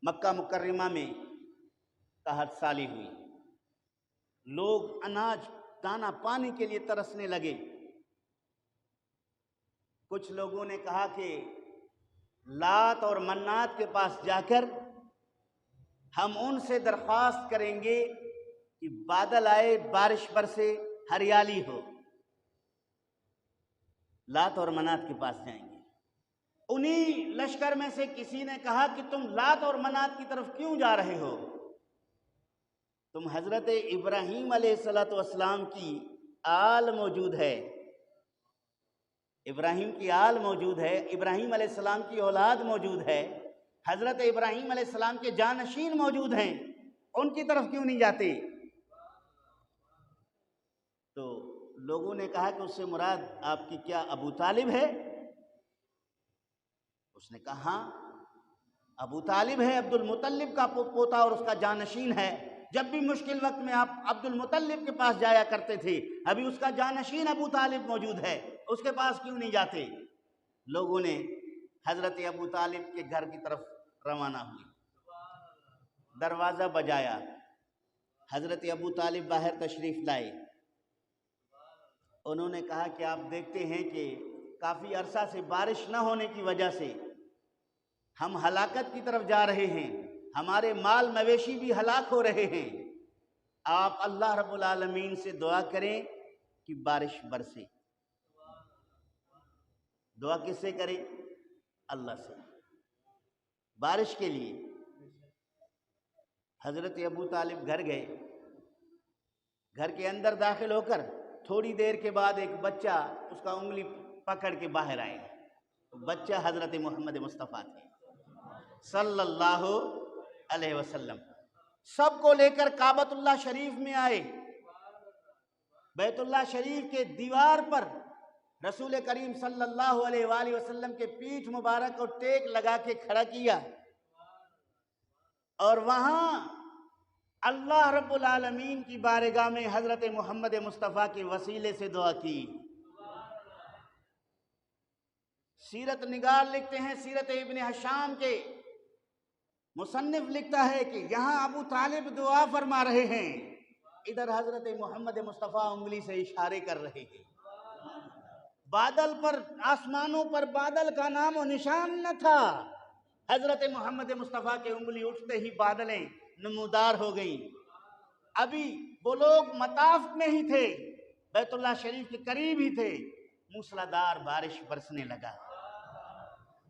مکہ مکرمہ میں قحط سالی ہوئی، لوگ اناج دانہ پانی کے لیے ترسنے لگے۔ کچھ لوگوں نے کہا کہ لات اور منات کے پاس جا کر ہم ان سے درخواست کریں گے کہ بادل آئے، بارش برسے، ہریالی ہو۔ لات اور منات کے پاس جائیں گے۔ انہی لشکر میں سے کسی نے کہا کہ تم لات اور منات کی طرف کیوں جا رہے ہو؟ تم حضرت ابراہیم علیہ السلام کی آل موجود ہے، ابراہیم کی آل موجود ہے، ابراہیم علیہ السلام کی اولاد موجود ہے، حضرت ابراہیم علیہ السلام کے جانشین موجود ہیں، ان کی طرف کیوں نہیں جاتے؟ تو لوگوں نے کہا کہ اس سے مراد آپ کی کیا ابو طالب ہے؟ اس نے کہا ہاں ابو طالب ہے، عبد المطلب کا پوتا اور اس کا جانشین ہے۔ جب بھی مشکل وقت میں آپ عبد المطلب کے پاس جایا کرتے تھے، ابھی اس کا جانشین ابو طالب موجود ہے، اس کے پاس کیوں نہیں جاتے؟ لوگوں نے حضرت ابو طالب کے گھر کی طرف روانہ ہوئی، دروازہ بجایا، حضرت ابو طالب باہر تشریف لائے۔ انہوں نے کہا کہ آپ دیکھتے ہیں کہ کافی عرصہ سے بارش نہ ہونے کی وجہ سے ہم ہلاکت کی طرف جا رہے ہیں، ہمارے مال مویشی بھی ہلاک ہو رہے ہیں، آپ اللہ رب العالمین سے دعا کریں کہ بارش برسے۔ دعا کس سے کریں؟ اللہ سے، بارش کے لیے۔ حضرت ابو طالب گھر گئے، گھر کے اندر داخل ہو کر تھوڑی دیر کے بعد ایک بچہ اس کا انگلی پکڑ کے باہر آئے۔ بچہ حضرت محمد مصطفیٰ تھے صلی اللہ علیہ وسلم۔ سب کو لے کر کعبۃ اللہ شریف میں آئے، بیت اللہ شریف کے دیوار پر رسول کریم صلی اللہ علیہ وآلہ وسلم کے پیٹھ مبارک کو ٹیک لگا کے کھڑا کیا، اور وہاں اللہ رب العالمین کی بارگاہ میں حضرت محمد مصطفیٰ کے وسیلے سے دعا کی۔ سیرت نگار لکھتے ہیں، سیرت ابن ہشام کے مصنف لکھتا ہے کہ یہاں ابو طالب دعا فرما رہے ہیں، ادھر حضرت محمد مصطفیٰ انگلی سے اشارے کر رہے ہیں۔ بادل پر، آسمانوں پر بادل کا نام و نشان نہ تھا، حضرت محمد مصطفیٰ کے انگلی اٹھتے ہی بادلیں نمودار ہو گئیں۔ ابھی وہ لوگ مطاف میں ہی تھے، بیت اللہ شریف کے قریب ہی تھے، موسلادھار بارش برسنے لگا۔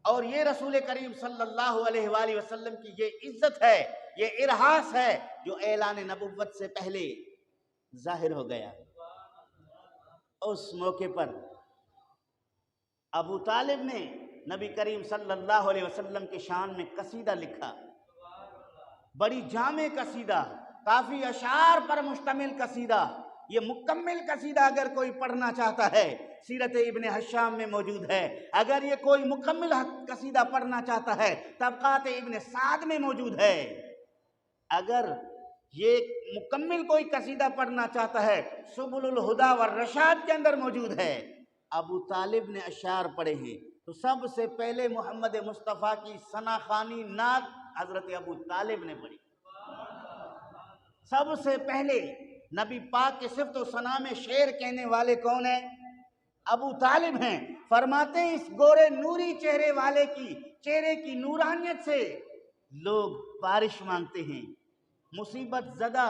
اور یہ رسول کریم صلی اللہ علیہ وآلہ وسلم کی یہ عزت ہے، یہ ارہاس ہے جو اعلان نبوت سے پہلے ظاہر ہو گیا۔ اس موقع پر ابو طالب نے نبی کریم صلی اللہ علیہ وسلم کے شان میں قصیدہ لکھا، بڑی جامع قصیدہ، کافی اشعار پر مشتمل قصیدہ۔ یہ مکمل قصیدہ اگر کوئی پڑھنا چاہتا ہے سیرت ابن ہشام میں موجود ہے، اگر یہ کوئی مکمل قصیدہ پڑھنا چاہتا ہے طبقات ابن سعد میں موجود ہے، اگر یہ مکمل کوئی قصیدہ پڑھنا چاہتا ہے سبل الہدی والرشاد کے اندر موجود ہے۔ ابو طالب نے اشعار پڑھے ہیں تو سب سے پہلے محمد مصطفیٰ کی ثنا خوانی نعت حضرت ابو طالب نے پڑھی۔ سب سے پہلے نبی پاک کے صفت و ثنا میں شعر کہنے والے کون ہیں؟ ابو طالب ہیں۔ فرماتے ہیں اس گورے نوری چہرے والے کی چہرے کی نورانیت سے لوگ بارش مانگتے ہیں، مصیبت زدہ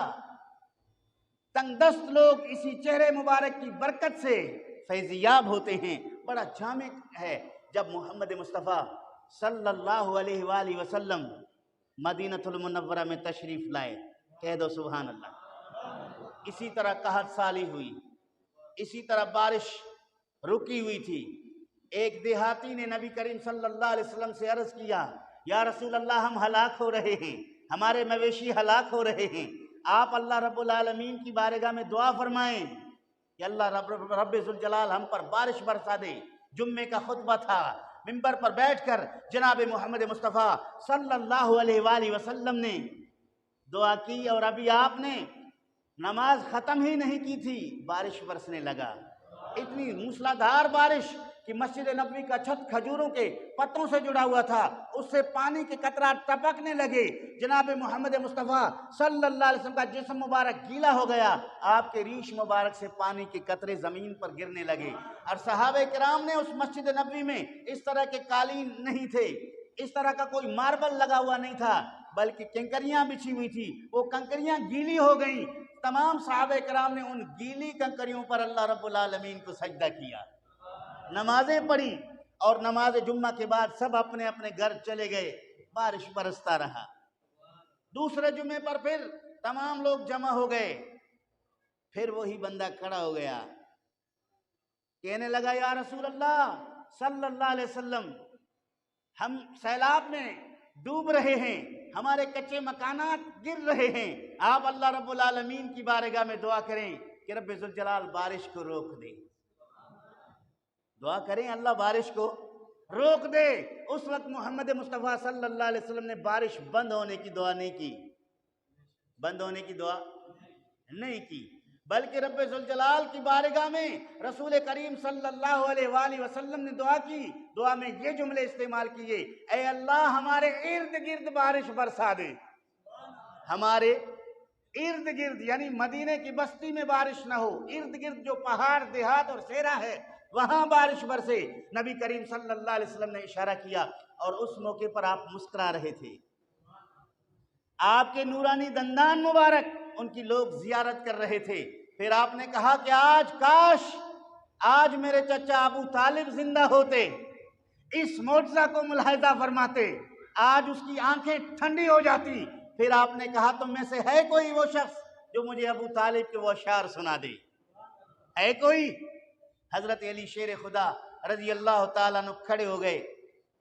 تنگ دست لوگ اسی چہرے مبارک کی برکت سے فیضیاب ہوتے ہیں۔ بڑا جامع ہے جب محمد مصطفیٰ صلی اللہ علیہ وآلہ وسلم مدینہ المنورہ میں تشریف لائے، کہہ دو سبحان اللہ۔ اسی طرح قحط سالی ہوئی، اسی طرح بارش رکی ہوئی تھی۔ ایک دیہاتی نے نبی کریم صلی اللہ علیہ وسلم سے عرض کیا، یا رسول اللہ ہم ہلاک ہو رہے ہیں، ہمارے مویشی ہلاک ہو رہے ہیں، آپ اللہ رب العالمین کی بارگاہ میں دعا فرمائیں کہ اللہ رب ذوالجلال ہم پر بارش برسا دے۔ جمعے کا خطبہ تھا، منبر پر بیٹھ کر جناب محمد مصطفیٰ صلی اللہ علیہ وآلہ وسلم نے دعا کی، اور ابھی آپ نے نماز ختم ہی نہیں کی تھی بارش برسنے لگا۔ اتنی موسلادھار بارش کہ مسجد نبوی کا چھت کھجوروں کے پتوں سے جڑا ہوا تھا، اس سے پانی کے قطرات ٹپکنے لگے، جناب محمد مصطفیٰ صلی اللہ علیہ وسلم کا جسم مبارک گیلا ہو گیا، آپ کے ریش مبارک سے پانی کے قطرے زمین پر گرنے لگے۔ اور صحابہ کرام نے اس مسجد نبوی میں اس طرح کے قالین نہیں تھے، اس طرح کا کوئی ماربل لگا ہوا نہیں تھا، بلکہ کنکریاں بچھی ہوئی تھی، وہ کنکریاں گیلی ہو گئیں۔ تمام صحابہ کرام نے ان گیلی کنکریوں پر اللہ رب العالمین کو سجدہ کیا، نمازیں پڑھی، اور نماز جمعہ کے بعد سب اپنے اپنے گھر چلے گئے، بارش برستا رہا۔ دوسرے جمعے پر پھر تمام لوگ جمع ہو گئے، پھر وہی بندہ کھڑا ہو گیا، کہنے لگا یا رسول اللہ صلی اللہ علیہ وسلم، ہم سیلاب میں ڈوب رہے ہیں، ہمارے کچے مکانات گر رہے ہیں، آپ اللہ رب العالمین کی بارگاہ میں دعا کریں کہ رب ذوالجلال بارش کو روک دے۔ دعا کریں اللہ بارش کو روک دے۔ اس وقت محمد مصطفیٰ صلی اللہ علیہ وسلم نے بارش بند ہونے کی دعا نہیں کی، بند ہونے کی دعا نہیں کی، بلکہ رب ذوالجلال کی بارگاہ میں رسول کریم صلی اللہ علیہ وآلہ وسلم نے دعا کی، دعا میں یہ جملے استعمال کیے، اے اللہ ہمارے ارد گرد بارش برسا دے، ہمارے ارد گرد، یعنی مدینے کی بستی میں بارش نہ ہو، ارد گرد جو پہاڑ دیہات اور صحرا ہے وہاں بارش برسے۔ نبی کریم صلی اللہ علیہ وسلم نے اشارہ کیا، اور اس موقع پر آپ مسکرا رہے تھے، آپ کے نورانی دندان مبارک ان کی لوگ زیارت کر رہے تھے۔ پھر آپ نے کہا کہ آج میرے چچا ابو طالب زندہ ہوتے، اس معجزہ کو ملاحظہ فرماتے، آج اس کی آنکھیں ٹھنڈی ہو جاتی۔ پھر آپ نے کہا تم میں سے ہے کوئی وہ شخص جو مجھے ابو طالب کے وہ اشعار سنا دے؟ ہے کوئی؟ حضرت علی شیر خدا رضی اللہ تعالیٰ عنہ کھڑے ہو گئے،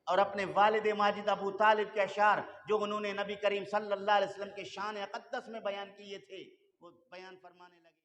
اور اپنے والد ماجد ابو طالب کے اشعار جو انہوں نے نبی کریم صلی اللہ علیہ وسلم کے شان اقدس میں بیان کیے تھے وہ بیان فرمانے لگے۔